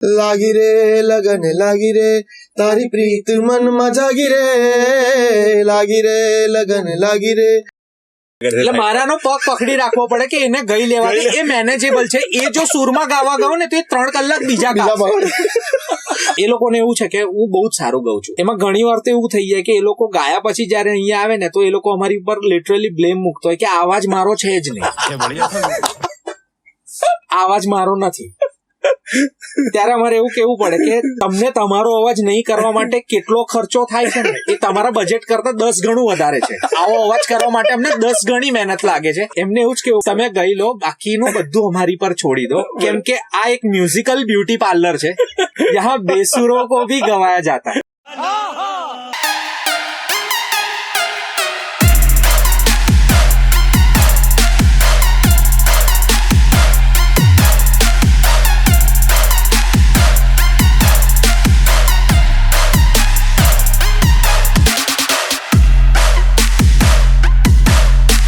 લાગી રે લગન લાગી રે તારી પ્રીત મનમાં જાગી રે લાગી રે લગન લાગી રે. એટલે મારાનો પગ પકડી રાખવો પડે કે એને ગઈ લેવા દે, એ મેનેજેબલ છે. એ જો સુરમાં ગાવા ગાવ ને તો એ 3 કલાક બીજા ગાશે. એ લોકોને એવું છે કે હું બહુ જ સારું ગાઉં છું. એમાં ઘણી વાર તો એવું થઈ જાય કે એ લોકો ગાયા પછી જયારે અહીંયા આવે ને તો એ લોકો અમારી ઉપર લિટરલી બ્લેમ મૂકતો હોય કે આવાજ મારો છે જ નહીં, આવાજ મારો નથી. ત્યારે અમારે એવું કેવું પડે કે તમને તમારો અવાજ નહીં કરવા માટે કેટલો ખર્ચો થાય છે ને એ તમારા બજેટ કરતા 10 ગણું વધારે છે. આવો અવાજ કરવા માટે અમને 10 ગણી મહેનત લાગે છે. એમને એવું જ કેવું તમે ગઈ લો, બાકીનું બધું અમારી પર છોડી દો, કેમ કે આ એક મ્યુઝિકલ બ્યુટી પાર્લર છે, યહાં બેસુરો કો ભી ગવાયા જાતા है.